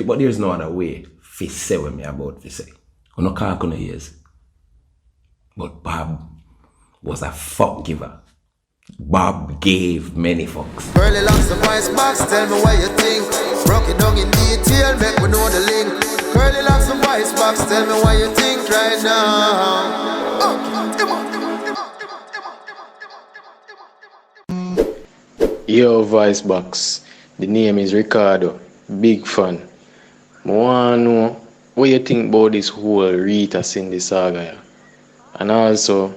it, but there's no other way to say what me about to say. I'm not calling the years. But Bob was a fuck giver. Bob gave many fucks. Early locks the voice box, tell me what you think. Broke it down in detail, make me know the link. Curly locks the voice box, tell me what you think right now. Yo, voice box. The name is Ricardo. Big fan. I want to know what you think about this whole Rita Cindy saga. Yeah? And also,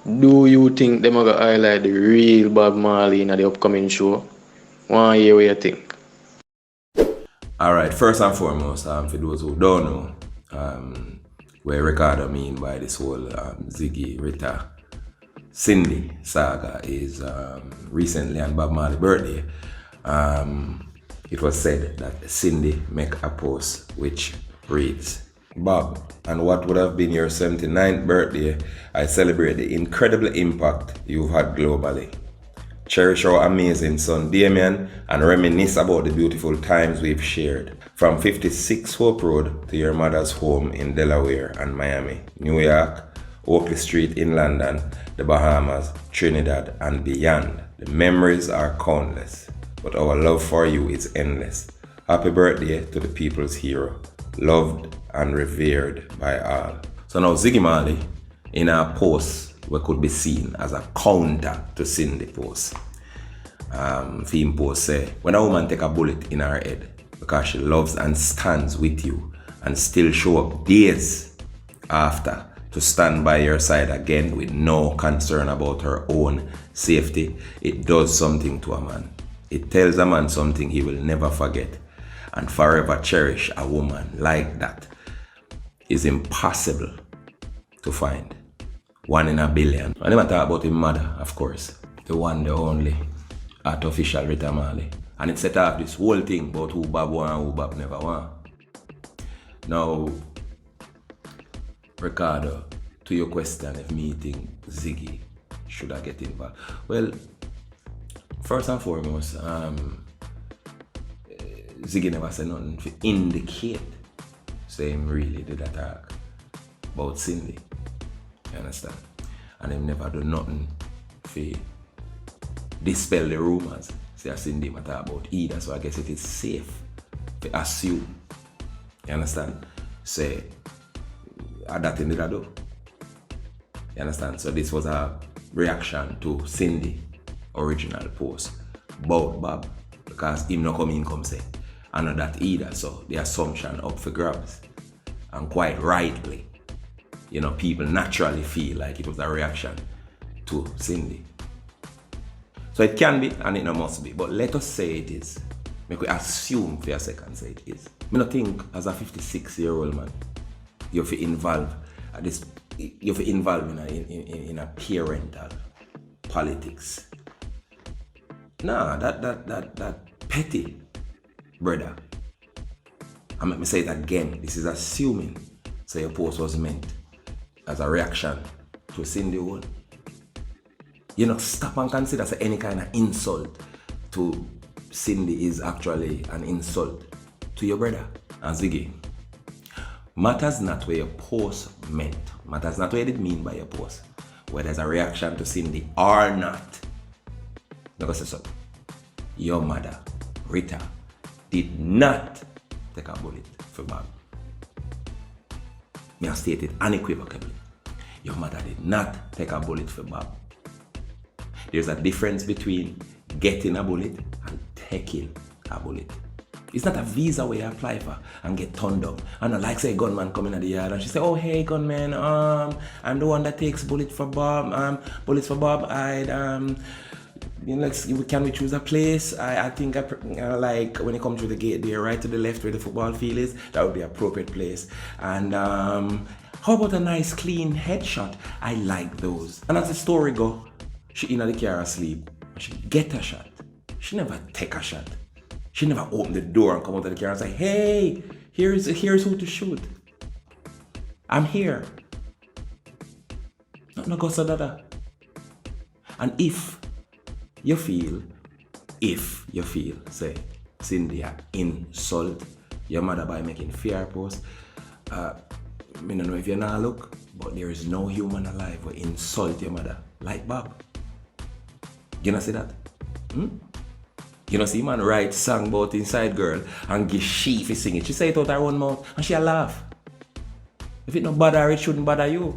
do you think they're going to highlight the real Bob Marley in the upcoming show? Want to hear what you think? Alright, first and foremost, for those who don't know, what Ricardo mean by this whole Ziggy, Rita, Cindy saga is recently on Bob Marley's birthday. It was said that Cindy make a post which reads, Bob, on what would have been your 79th birthday, I celebrate the incredible impact you've had globally. Cherish our amazing son Damien and reminisce about the beautiful times we've shared. From 56 Hope Road to your mother's home in Delaware and Miami, New York, Oakley Street in London, the Bahamas, Trinidad and beyond. The memories are countless, but our love for you is endless. Happy birthday to the people's hero, loved and revered by all. So now Ziggy Marley, in a post what could be seen as a counter to Cindy post. Theme post say, when a woman take a bullet in her head because she loves and stands with you and still show up days after to stand by your side again with no concern about her own safety, it does something to a man. It tells a man something he will never forget and forever cherish. A woman like that is impossible to find. 1 in a billion. I never talk about his mother, of course. The one, the only artificial Rita Marley. And it set off this whole thing about who Bob want and who Bob never want. Now, Ricardo, to your question if me think Ziggy should I get involved? Well, first and foremost, Ziggy never said nothing to indicate say him really did attack about Cindy. You understand? And him never do nothing to dispel the rumors. Say Cindy matter about either, so I guess it is safe to assume. You understand? Say that thing did I do. You understand? So this was a reaction to Cindy original post about Bob because him no come in come say I know that either, so the assumption up for grabs. And quite rightly, you know, people naturally feel like it was a reaction to Cindy. So it can be and it no must be, but let us say it is. Make we assume for a second say it is. I don't think as a 56-year-old man, you have to involve in a parental politics. Nah, that petty, brother. And let me say it again, this is assuming so your post was meant as a reaction to Cindy Hall. You know, stop and consider so any kind of insult to Cindy is actually an insult to your brother. And Ziggy, matters not where your post meant, matters not what it mean by your post, whether there's a reaction to Cindy or not. Because so, your mother, Rita, did not take a bullet for Bob. Me have stated unequivocally, your mother did not take a bullet for Bob. There's a difference between getting a bullet and taking a bullet. It's not a visa where you apply for and get turned down. And not like say gunman come in at the yard and she say, oh hey gunman, I'm the one that takes bullets for Bob. You know, can we choose a place? I think like when you come through the gate there, right to the left where the football field is, that would be an appropriate place. And how about a nice clean headshot? I like those. And as the story go, she in the car asleep. She get a shot. She never take a shot. She never open the door and come out of the car and say, hey, here's who to shoot. I'm here. No go so that. And if you feel, say, Cindy insult your mother by making fear posts. I don't know if you not look, but there is no human alive who insult your mother like Bob. You know see that? You know see man write song about inside girl and give she fi sing it. She say it out her own mouth and she laugh. If it not bother her, it shouldn't bother you.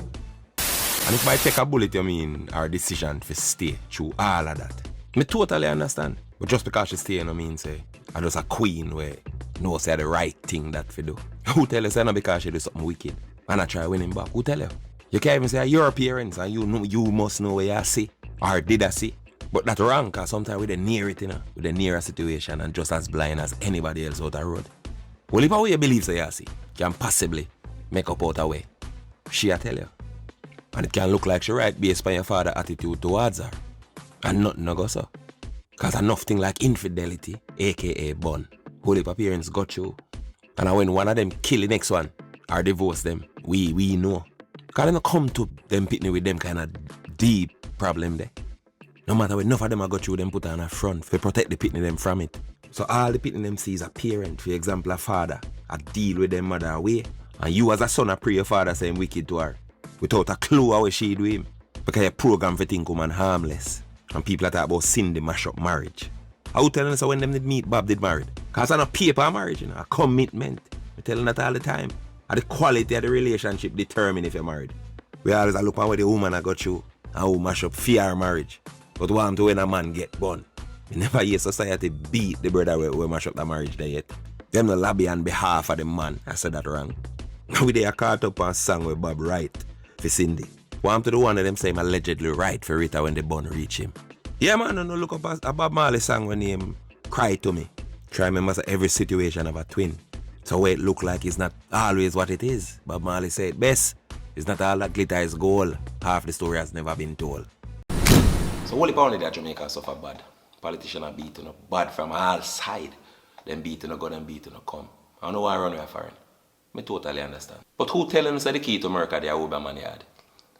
And if I take a bullet, you mean our decision to stay through all of that. Me totally understand. But just because she stay, no mean say I just a queen where no say the right thing that fi do. Who tell you say no because she do something wicked and I try winning back? Who tell you? You can't even say your parents and you know you must know where you see or did I see. But that's wrong because sometimes we're near it, you know, with the nearer situation and just as blind as anybody else out the road. Well, if a way you believe say you see can possibly make up out a way, she a tell you. And it can look like she right based on your father's attitude towards her. And nothing no go so. Because enough thing like infidelity, aka bun, whole heap of parents got you. And when one of them kill the next one or divorce them, we know. Because they don't come to them pitney with them kind of deep problem there. No matter what enough of them are got you, them put on a front to protect the pitney them from it. So all the pitney them see is a parent, for example a father, a deal with them mother away. And you as a son a pray your father saying wicked to her. Without a clue how she do him. Because you program for think woman harmless. And people are talk about sin the mash up marriage. I would tell them so when them did meet Bob did married. Because it's not a paper marriage, you know, a commitment. I tell them that all the time. And the quality of the relationship determine if you're married. We always look at where the woman I got you and who mash up fear marriage. But want to when a man get born. You never hear society beat the brother who mash up the marriage there yet. Them no lobby on behalf of the man. I said that wrong. We they are caught up on song with Bob right for Cindy. Want to the one of them say him allegedly right for Rita when the bun reach him. Yeah man, no look up a Bob Marley song when he cry to me. Try remember every situation of a twin. So where it look like it's not always what it is. Bob Marley said best. It's not all that glitter is gold. Half the story has never been told. So only pound that Jamaica suffer bad. Politicians are beaten up bad from all sides. Them beaten up go, them beaten up come. I don't know why I run away foreign. I totally understand. But who telling us that the key to America they are Obeah yard?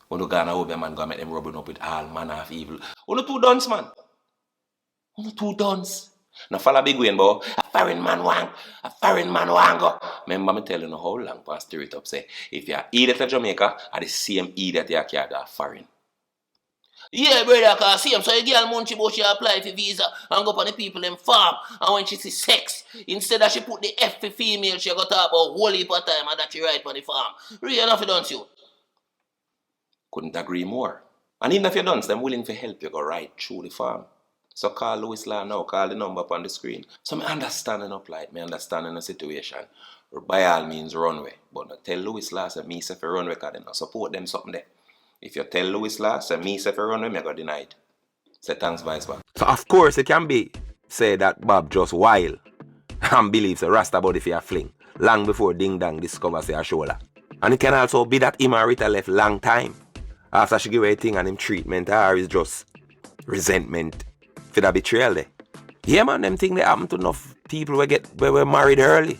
When you go on a Obeah man go make them rubbing up with all manner of evil. Only two dons, man. Only two dons. Now follow big win, boy. A foreign man wang go. Remember me telling you how long past stir it up say if you're idiot to Jamaica are the same idiot you can't go foreign. Yeah, brother, cause see him so a girl munchie but she apply for visa and go up on the people in farm and when she see sex, instead of she put the F for female, she got talk about whole heap of time and that she right on the farm. Really enough don't you? Couldn't agree more. And even if you don't, them willing to help you go right through the farm. So call Louis Law now, call the number up on the screen. So me understanding up like me understanding the situation. By all means runway. But not tell Louis Law say me say for runway because they not support them something there. If you tell Louis Law say me say for runway, me got denied. Say thanks vice back. So of course it can be say that Bob just wild and believes a Rasta body for a fling long before Ding Dang discovers a shoulder. And it can also be that him and Rita left long time after she give her a thing and him treatment or is just resentment for that betrayal there. Yeah man, them things they happen to enough people who were married early.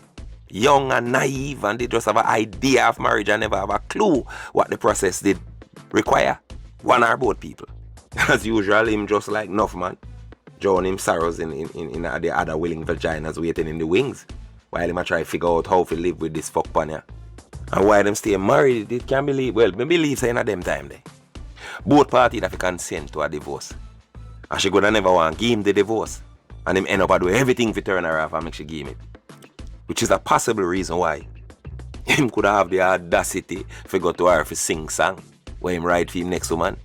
Young and naive and they just have an idea of marriage and never have a clue what the process did require. One or both people. As usual, him just like enough man. Drown him sorrows in the other willing vaginas waiting in the wings. While him a try to figure out how to live with this fuck panya. And why them stay married, it can believe, well, me believe saying at them time there. Both parties have to consent to a divorce. And she gonna never want to give him the divorce. And him end up do everything to turn her off and make she give him it. Which is a possible reason why him could have the audacity to go to her for sing song where him ride for him next woman.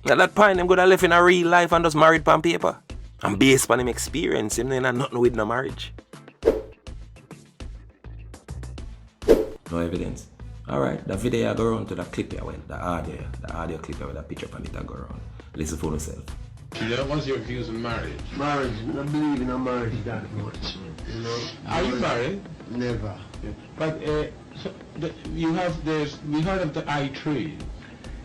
At that point, him could have left in a real life and just married on paper. And based on him experience, him then nothing with no marriage. No evidence. Alright, the video go around to the clip here, well, the audio clip here with the picture on it go around. Listen for yourself. Yeah, what's your views on marriage? Marriage, I don't believe in a marriage that much, you know. Are you married? Never. Yeah. But we heard of the I3.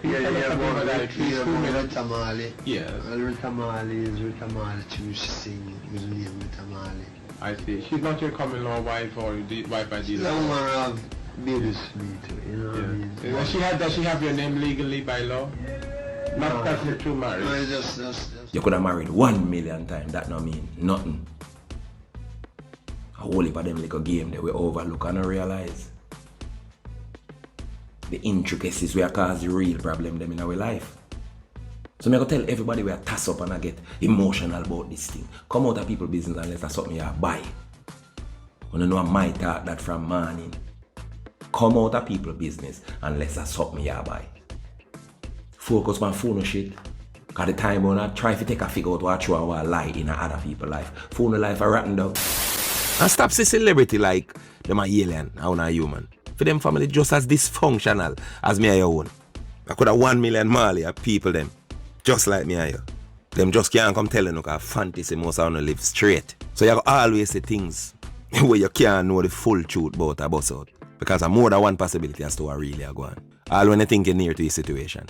Yeah, Rita Marley. Yes. Rita Marley is Rita Marley to sing with the name Rita Marley. I see. She's not your common law wife or wife by She's Jesus. a woman of babies me too, you know what I mean? Yeah. Does she have your name legally by law? Not because you're true marriage. No, just. You could have married 1 million times, that not mean nothing. A whole heap of them little game that we overlook and realize the intricacies we are cause the real problem them in our life. So I'm going to tell everybody we are toss up and I get emotional about this thing. Come out of people's business and let us something you buy. You know I might talk that from morning. Come out of people's business and let us something you buy. Focus on phone shit. Cause the time when I try to take a figure out what you want to lie in other people's life. Phone life are rotten dog. And stop see celebrity like them are alien, how not human. For them family just as dysfunctional as me and your own. I could have 1 million Marley of people them. Just like me and you. Them just can't come telling you because fantasy most of them live straight. So you always say things where you can't know the full truth about a bus out. Because more than one possibility as to what really are going. All when you think you're near to your situation.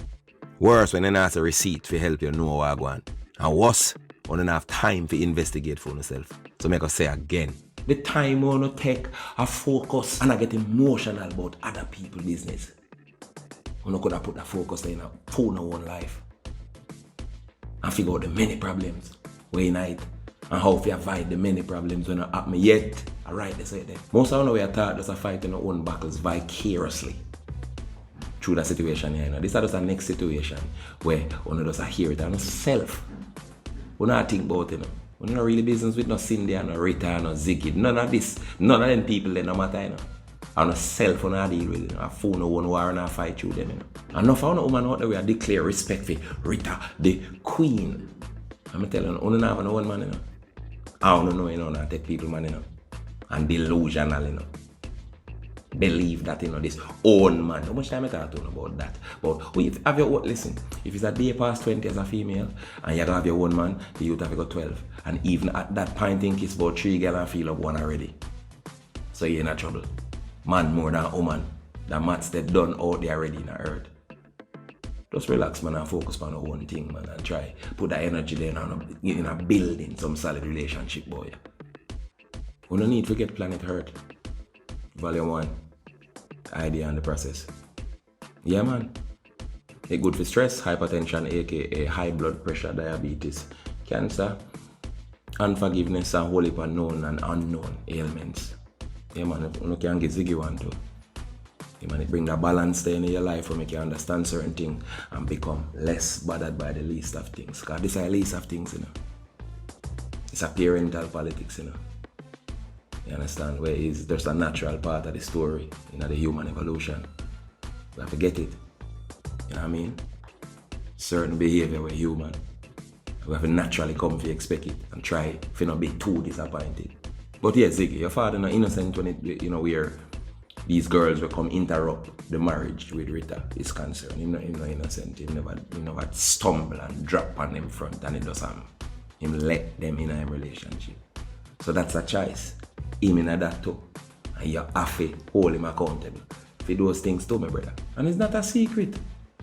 Worse when you ask a receipt to help you know what going. And worse when you don't have time to investigate for yourself. So make us say again. The time when you take a focus and I get emotional about other people's business. You could have put the focus in a phone of one life. And figure out the many problems where you night and how to avoid the many problems when not happen yet. Alright, they say that. Most of the we are taught just a fight in our own battles vicariously through the situation here. This is just the next situation where one just hear it and self. We not think about it. We not really business with no Cindy and no Rita and no Ziggy. None of this. None of them people there no matter. And self on deal with it. A phone no one war and a fight through them. And enough of a woman out there we declare respect for Rita, the queen. I'm telling you, I don't have no one man, you know. I don't know, you know, not take people man, you know. And delusional, you know. Believe that, you know, this own man. How much time I talk about that? But if have your own, listen, if it's a day past 20 as a female and you have your own man, the youth have got 12. And even at that point think it's about 3 girls and feel up one already. So you're in trouble. Man more than woman. The maths they done out there already in the earth. Just relax, man, and focus on one thing, man, and try put that energy there in a building some solid relationship, boy. We don't need to get planet Earth. Volume 1. Idea and the process. Yeah, man. It's good for stress, hypertension, aka high blood pressure, diabetes, cancer, unforgiveness, and whole heap of known and unknown ailments. Yeah, man, you can get Ziggy one too. Yeah, man, it bring the balance there in your life where you can understand certain things and become less bothered by the least of things. Because this is the least of things, you know. It's a parental politics, you know. You understand? Where is there's a natural part of the story, you know, the human evolution. We have to get it. You know what I mean? Certain behavior we're human. We have to naturally come to expect it and try to not be too disappointed. But yeah, Ziggy, your father not innocent when it, you know, where these girls will come interrupt the marriage with Rita is concerned. He's not innocent. He never stumble and drop on them front and it does him let them in a relationship. So that's a choice. Him in that too. And you have to hold him accountable for those things too, my brother. And it's not a secret.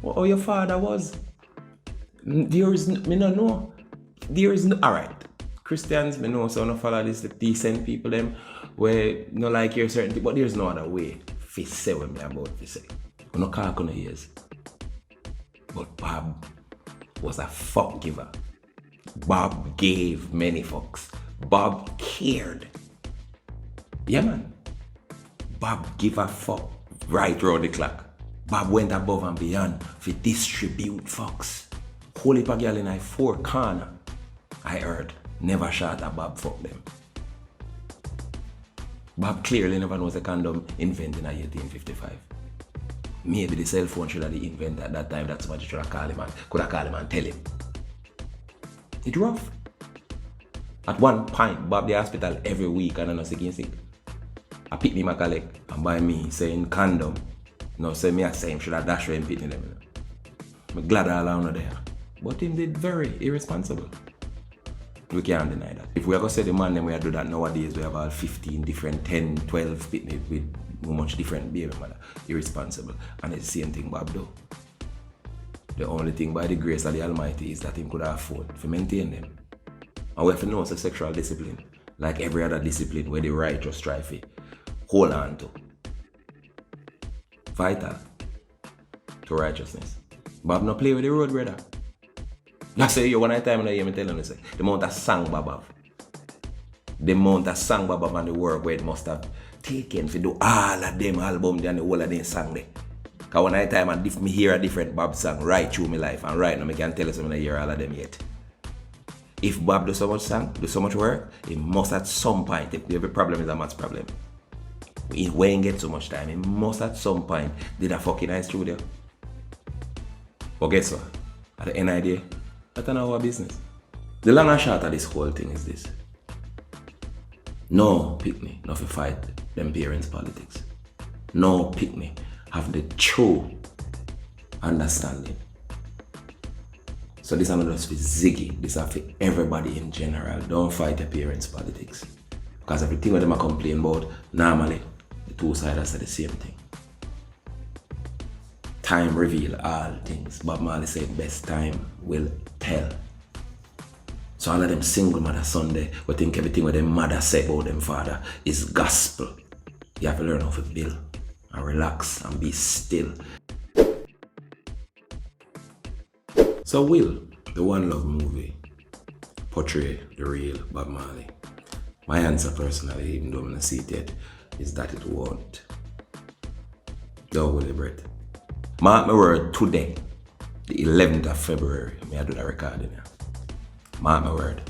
How your father was. There is me no know. There is no alright. Christians, me know so I don't follow this the decent people them where no like hear certain things, but there's no other way to say what me about to say. I no can't on ears. But Bob was a fuck giver. Bob gave many fucks. Bob cared. Yeah, man. Bob give a fuck right round the clock. Bob went above and beyond to distribute fucks. Whole heap of girl in a 4 corner. I heard. Never shot a Bob fuck them. Bob clearly never knows a condom invented in 1855. Maybe the cell phone should have been invented at that time. That's what you should have called him and could have called him and tell him. It's rough. At one point, Bob the hospital every week and I know sick. I pick him a collect and buy me saying condom. No, say me I say him should have dashed him picking them. I'm glad all around there. But him did very irresponsible. We can't deny that. If we are going to say the man then we do that nowadays, we have all 15 different, 10, 12 people with much different behavior, mother. Irresponsible. And it's the same thing Bob do. The only thing by the grace of the Almighty is that he could afford to maintain them. And we have to know it's a sexual discipline, like every other discipline where the righteous strive to hold on to. Vital to righteousness. Bob no play with the road, brother. I say you one time I hear me telling you say the amount of song Bob have. the amount of song Bob Marley work where it must have taken to do all of them albums and the whole of them song there. Because when I time and if me hear a different Bob song right through my life, and right now I can tell you something I hear all of them yet. If Bob does so much song, do so much work, he must at some point, if every problem is a maths problem, he won't get so much time, he must at some point did a fucking nice studio. But guess what? At the end of the day, that's not our business. The long and short of this whole thing is this. No picnic, not to fight them parents' politics. No picnic have the true understanding. So this is not just for Ziggy, this is for everybody in general. Don't fight your parents' politics. Because everything that them complain about, normally, the two sides say the same thing. Time reveal all things. Bob Marley said best time will tell. So all of them single mother Sunday, we think everything what them mother say about them father is gospel. You have to learn how to build and relax and be still. So will the One Love movie portray the real Bob Marley? My answer personally, even though I'm not see it yet, is that it won't. Don't worry, Brett. Mark my word, today, the 11th of February, I do the recording here. Mark my word.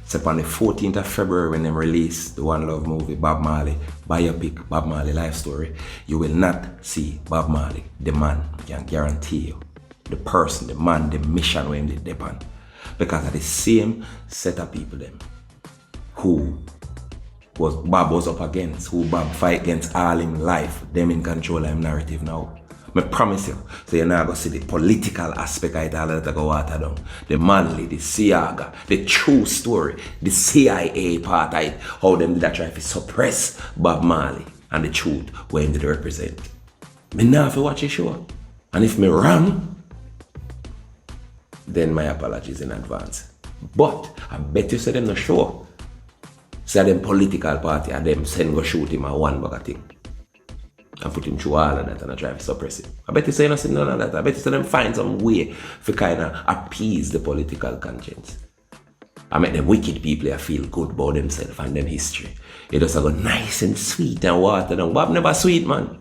So on the 14th of February when they release the One Love movie, Bob Marley, biopic, Bob Marley life story, you will not see Bob Marley, the man, I can guarantee you. The person, the man, the mission where they depend. Because of the same set of people them who Bob was up against, who Bob fight against all in life, them in control of him narrative now. I promise you, so you're not going to see the political aspect of it all that go water down. The Marley, the Siaga, the true story, the CIA part of it, how them did that try to suppress Bob Marley and the truth where he did represent. Me now have to watch the show. And if me wrong, then my apologies in advance. But I bet you say them not sure. Say them political party and them send go shoot him a one bag of thing. And put him through all of that and I try to suppress it. I bet you say nothing none of that. I bet you say them find some way to kind of appease the political conscience. I make them wicked people feel good about themselves and them history. It just go nice and sweet and water down. Bob never sweet, man.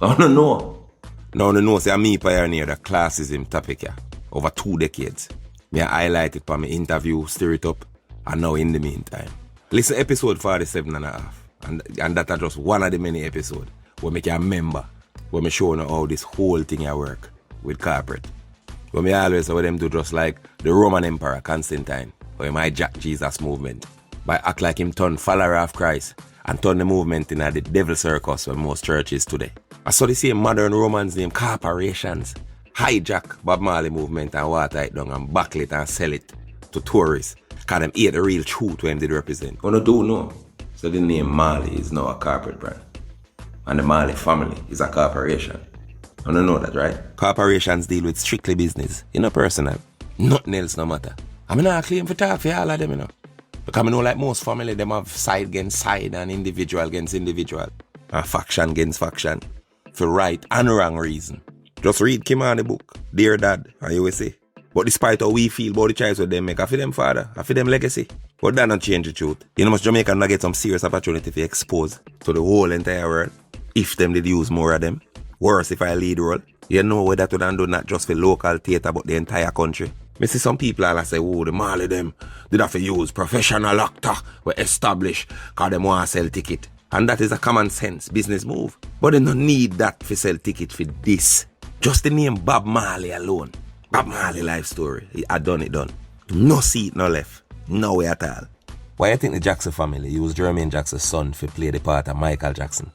I don't know. No, say me pioneer the classism topic here. Over 2 decades. Me highlight it for my interview, stir it up, and now in the meantime. Listen episode 47 and a half. And that is just one of the many episodes where me can remember, where me show you how this whole thing I work with corporate. Where me always say what them do just like the Roman Emperor Constantine, or my Jack Jesus movement. By act like him turn follower of Christ and turn the movement in the devil circus for most churches today. I saw the same modern Romans named corporations hijack Bob Marley movement and water it down and buckle it and sell it to tourists. Because them hear the real truth when they represent. But no do know. So the name Marley is now a corporate brand. And the Marley family is a corporation. You don't know that, right? Corporations deal with strictly business, personal. Nothing else no matter. I mean, I claim for talk for all of them, Because I know like most family, them have side against side and individual against individual. And faction against faction. For right and wrong reason. Just read Kimani book, Dear Dad, and you will see. But despite how we feel about the choice what they make, I feel them father, I feel them legacy. But that not change the truth. Most Jamaican not get some serious opportunity to expose to the whole entire world. If them did use more of them. Worse if I lead role. You know what that would do not just for local theatre but the entire country. I see some people all say, oh, the Marley them did have to use professional actor we establish because them want to sell ticket. And that is a common sense business move. But they don't need that to sell ticket for this. Just the name Bob Marley alone. Bob Marley life story. He had done it done. No seat, no left. No way at all. Why you think the Jackson family used Jermaine Jackson's son to play the part of Michael Jackson?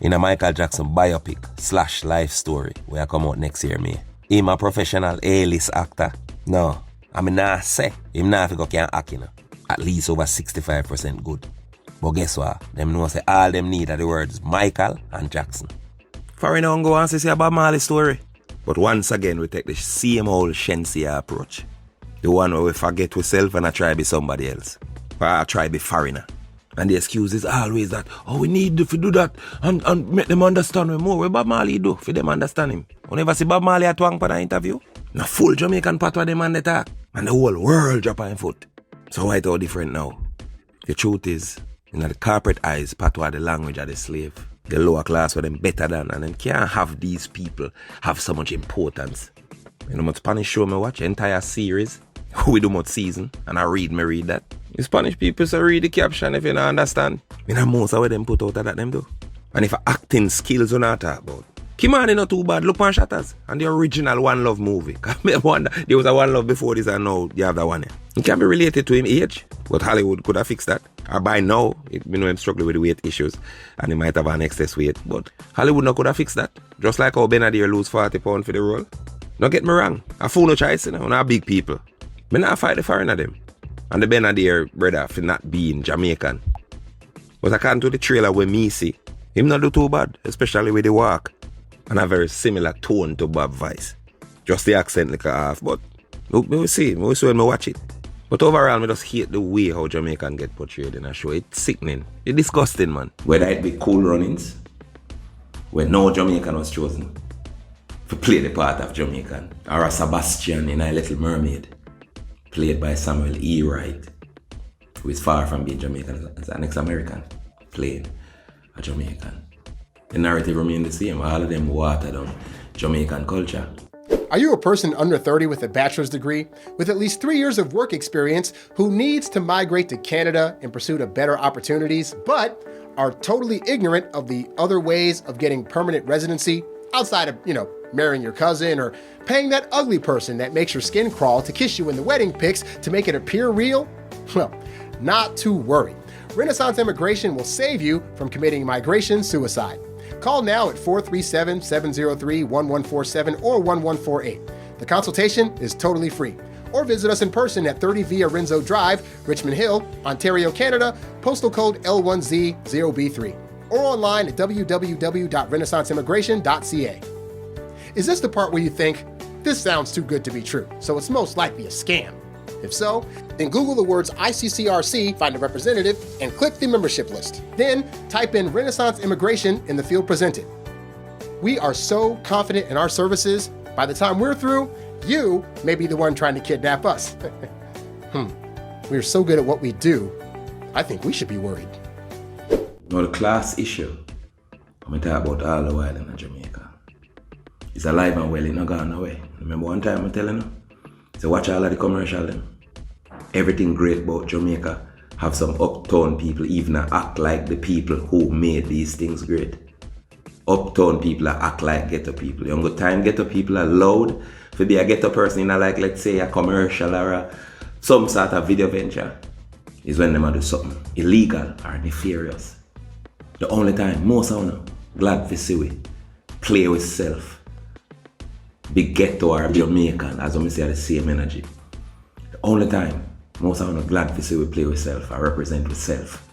In a Michael Jackson biopic / life story where I come out next year, May. Him a professional A-list actor? No. I mean, nah say. Him nah figure can act, At least over 65% good. But guess what? Them know say all them need are the words Michael and Jackson. For now, go and say about Marley story. But once again, we take the same old Shensia approach. The one where we forget ourselves and I try to be somebody else. Or I try to be foreigner. And the excuse is always that, oh, we need to do that and make them understand me more. What Bob Marley do for them understand him? You never see Bob Marley at one an interview? Na full Jamaican part of them and they talk. And the whole world drop on foot. So why it all different now? The truth is, in the corporate eyes, patois the language of the slave. The lower class were them better than, and them can't have these people have so much importance. You know what Spanish show me watch? Entire series. We do much season, and I read that. The Spanish people say read the caption if you don't understand. You know most of what them put out of that them do. And if acting skills you not talk about. Kimani not too bad, look on Shatters. And the original One Love movie. I wonder, there was a One Love before this and now you have that one here. It can be related to him age, but Hollywood could have fixed that. Or by now, him struggling with weight issues and he might have an excess weight. But Hollywood not could have fixed that. Just like how Benadir lose 40 pounds for the role. Don't get me wrong, I fool no choice, you know, not big people. Me not fight the foreigner them. And the Benadir brother for not being Jamaican. But according to the trailer we me see, him not do too bad, especially with the walk. And a very similar tone to Bob Vice. Just the accent like a half, but we will see when we watch it. But overall, I just hate the way how Jamaican get portrayed in a show. It's sickening. It's disgusting, man. Whether it be Cool Runnings, where no Jamaican was chosen to play the part of Jamaican, or a Sebastian in A Little Mermaid, played by Samuel E. Wright, who is far from being Jamaican, as an ex-American, playing a Jamaican. The narrative remained the same. All of them watered down Jamaican culture. Are you a person under 30 with a bachelor's degree, with at least 3 years of work experience, who needs to migrate to Canada in pursuit of better opportunities, but are totally ignorant of the other ways of getting permanent residency outside of, marrying your cousin or paying that ugly person that makes your skin crawl to kiss you in the wedding pics to make it appear real? Well, not to worry. Renaissance Immigration will save you from committing migration suicide. Call now at 437-703-1147 or 1148. The consultation is totally free. Or visit us in person at 30 Via Renzo Drive, Richmond Hill, Ontario, Canada, postal code L1Z0B3. Or online at www.renaissanceimmigration.ca. Is this the part where you think, this sounds too good to be true, so it's most likely a scam? If so, then Google the words ICCRC, find a representative, and click the membership list. Then type in Renaissance Immigration in the field presented. We are so confident in our services, by the time we're through, you may be the one trying to kidnap us. We're so good at what we do, I think we should be worried. Now the class issue, I'm going to talk about all the while in Jamaica. It's alive and well, it's not gone away. Remember one time I'm telling you? So watch all of the commercial then. Everything great about Jamaica have some uptown people even act like the people who made these things great. Uptown people act like ghetto people. You know, time ghetto people are loud for be a ghetto person in like, let's say, a commercial or some sort of video venture is when them do something illegal or nefarious. The only time most of them glad to see we play with self. Big ghetto or Jamaican, as we say, the same energy. The only time most of them are glad to see we play with self or represent with self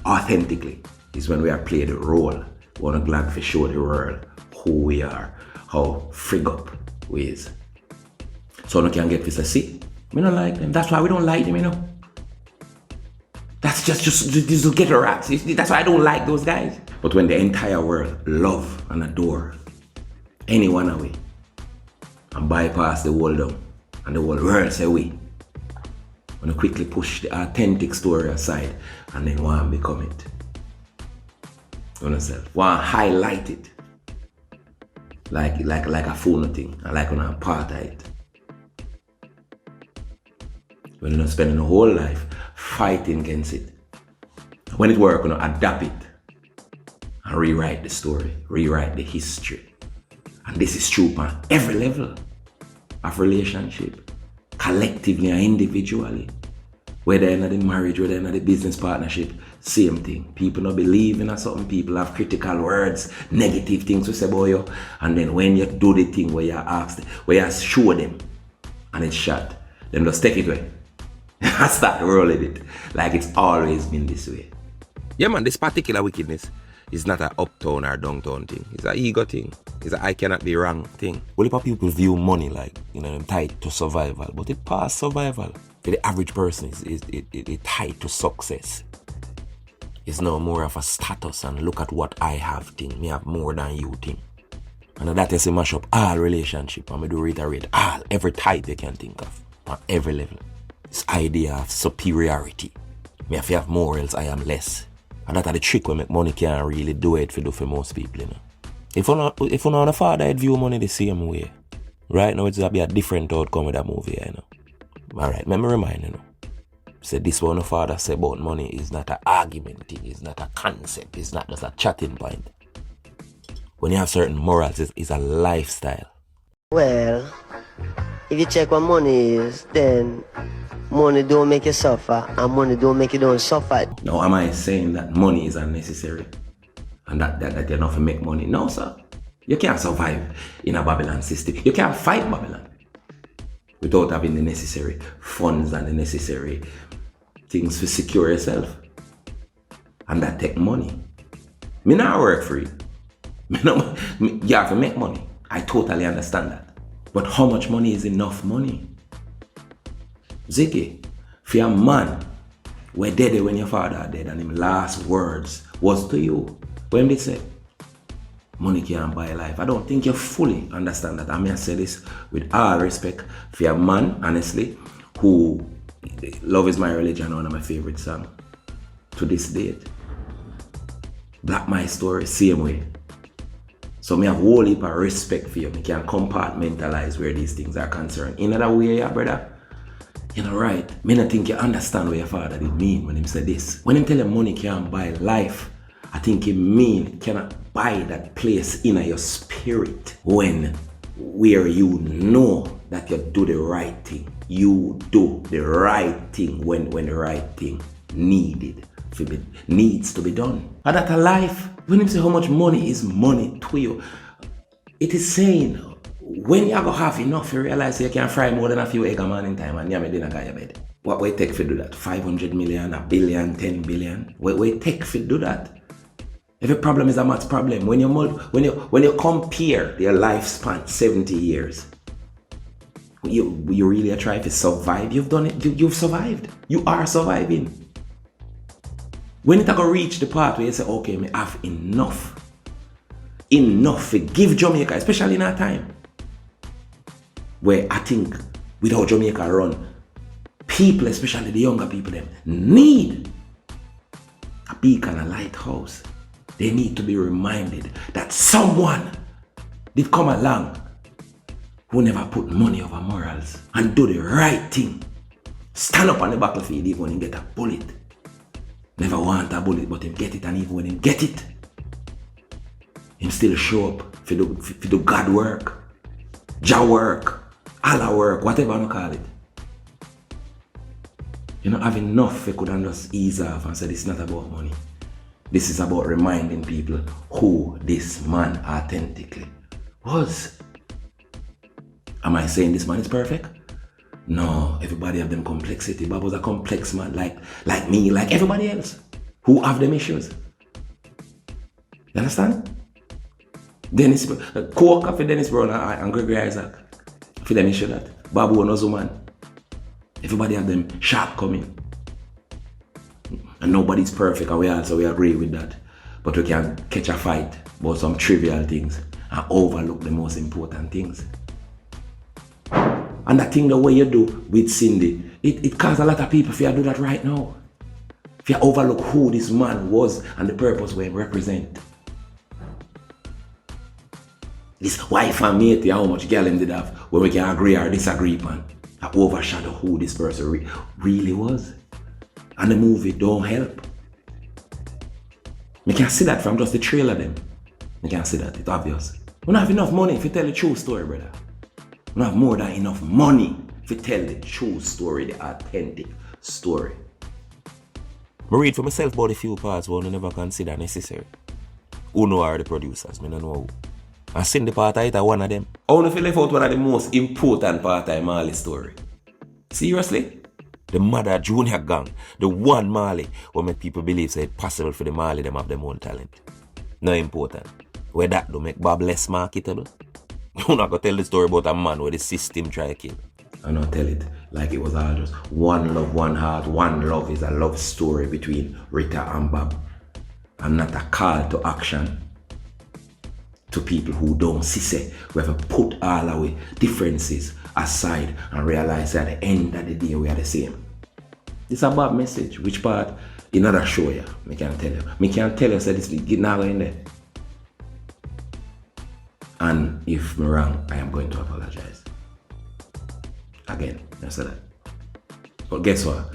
authentically is when we are playing the role. We are glad to show the world who we are, how frig up we is. So no can get to say, see, we don't like them. That's why we don't like them, That's just these ghetto rats. That's why I don't like those guys. But when the entire world love and adore anyone away and bypass the world down and the whole world say we want to quickly push the authentic story aside and then want to become it. You understand? Want to highlight it like a phone thing and like on a part of it. When you're not spending a whole life fighting against it. When it works, you adapt it and rewrite the story, rewrite the history. And this is true on every level of relationship, collectively and individually. Whether in the marriage, whether in the business partnership, same thing. People don't believe in something, people have critical words, negative things to say about you. And then when you do the thing where you ask, where you show them, and it's shot, then just take it away. I start rolling it like it's always been this way. Yeah man, this particular wickedness is not an uptown or downtown thing. It's an ego thing. It's a I cannot be wrong thing. Well, if people view money like, tied to survival, but it past survival. For the average person, it's tied to success. It's now more of a status and look at what I have thing. Me have more than you thing. And that is a mash up all relationship. And I do reiterate every type you can think of. On every level. This idea of superiority. Me have to have more else I am less. And that's the trick when make money can't really do it for most people, you know. If you know the father, I'd view money the same way. Right now, it's going to be a different outcome with that movie, you know. Alright, let me remind you, know. Say this one the father said about money is not an argument thing, it's not a concept, it's not just a chatting point. When you have certain morals, it's a lifestyle. Well, if you check what money is, then money don't make you suffer, and money don't make you don't suffer. Now, am I saying that money is unnecessary? And that you're not to make money? No, sir. You can't survive in a Babylon system. You can't fight Babylon without having the necessary funds and the necessary things to secure yourself. And that take money. Me not work free. You have to make money. I totally understand that. But how much money is enough money? Ziggy, for a man, we're dead when your father dead and his last words was to you. When they say, money can't buy life. I don't think you fully understand that. I mean, I say this with all respect for a man, honestly, who Love Is My Religion, one of my favorite songs to this date. Black My Story, same way. So me have a whole heap of respect for you. Me can compartmentalize where these things are concerned. In another way, yeah, brother, you know, right? Me not think you understand what your father did mean when he said this. When he tell you money can't buy life, I think he mean cannot buy that place in your spirit where you know that you do the right thing. You do the right thing when the right thing needs to be done. And that a life, when you say how much money is money to you, it is saying when you go have enough, you realize you can fry more than a few egg a man in time and you have dinner in your bed. What we take for do that? 500 million, a billion, 10 billion? What we take for do that? Every problem is a maths problem. When you compare their lifespan, 70 years, you really are trying to survive. You've done it. You've survived. You are surviving. When it go reach the part where you say, okay, me have enough to give Jamaica, especially in our time, where I think without Jamaica run, people, especially the younger people, them need a beacon, a lighthouse. They need to be reminded that someone did come along who never put money over morals and do the right thing. Stand up on the battlefield even when he get a bullet. Never want a bullet, but him get it, and even when him get it, him still show up for do God work, Jah work, Allah work, whatever you call it. You know, have enough you could just ease off and say this is not about money. This is about reminding people who this man authentically was. Am I saying this man is perfect? No, everybody have them complexity. Baba's a complex man, like me, like everybody else who have them issues. You understand? Dennis, co-worker for Dennis Brown and Gregory Isaac. For them issue that. Babu knows man. Everybody have them shortcoming. And nobody's perfect, and we agree with that. But we can catch a fight about some trivial things and overlook the most important things. And that thing the way you do with Cindy, it causes a lot of people if you do that right now. If you overlook who this man was and the purpose we represent. This wife and mate, how much girl him did have, when we can agree or disagree upon, and overshadow who this person really was. And the movie don't help. You can't see that from just the trailer them. You can't see that, it's obvious. We don't have enough money if you tell the true story, brother. We don't have more than enough money if you tell the true story, the authentic story. I read for myself about a few parts where I never consider necessary. Who know are the producers? I don't know who. And seen the part I one of them. I want to left out one of the most important part of Marley's story. Seriously? The mother junior gang, the one Marley, what make people believe it's possible for the Marley them have their own talent. Not important. Where that do make Bob less marketable. You're not gonna tell the story about a man where the system try to kill. I don't tell it like it was all just one love, one heart. One love is a love story between Rita and Bob. And not a call to action to people who don't see we have to put all our differences aside and realize that at the end of the day we are the same. It's a bad message. Which part? In order show you. Me can't tell you. Me can't tell you say this get now in there. And if I'm wrong, I am going to apologize. Again, I said that. But guess what?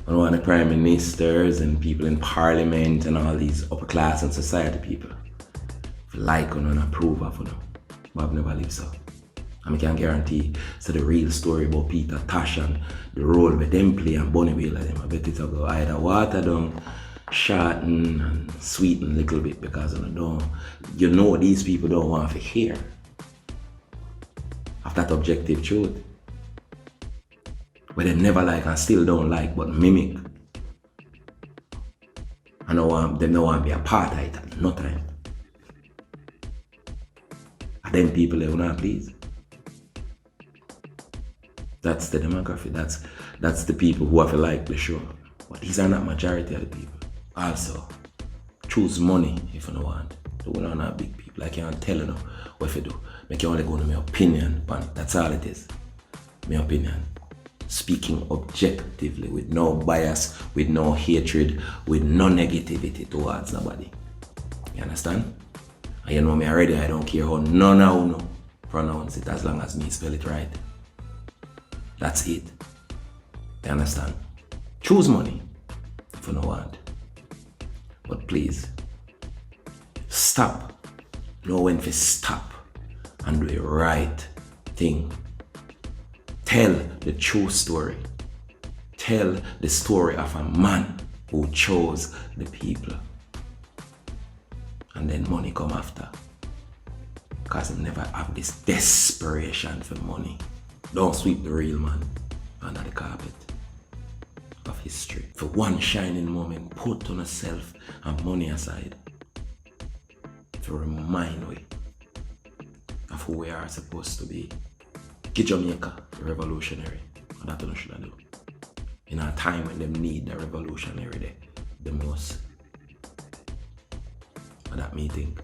I want the prime ministers and people in parliament and all these upper class and society people like and approve of them. But I've never lived so. And I can guarantee so the real story about Peter Tosh and the role with them play and Bunny Wheel of them. I bet it'll go either water down, shorten and sweeten a little bit because of the don't. You know these people don't want to hear of that objective truth. Where they never like and still don't like but mimic. I know they don't want to be a part of it at no time. And then people they will not please. That's the demography. That's the people who have to like the show. But these are not majority of the people. Also, choose money if you don't want. We are not big people. I can't tell you what you do. I can only go to my opinion, but that's all it is. My opinion. Speaking objectively, with no bias, with no hatred, with no negativity towards nobody. You understand? And you know me already, I don't care how none of you pronounce it as long as me spell it right. That's it. You understand? Choose money if you don't want. But please, stop. Know when to stop and do the right thing. Tell the true story. Tell the story of a man who chose the people. And then money come after. Because he never have this desperation for money. Don't sweep the real man under the carpet of history. For one shining moment, put on yourself and money aside. To remind we of who we are supposed to be. Get Jamaica revolutionary. And that's what we should do. In a time when they need the revolutionary the most. And that me think.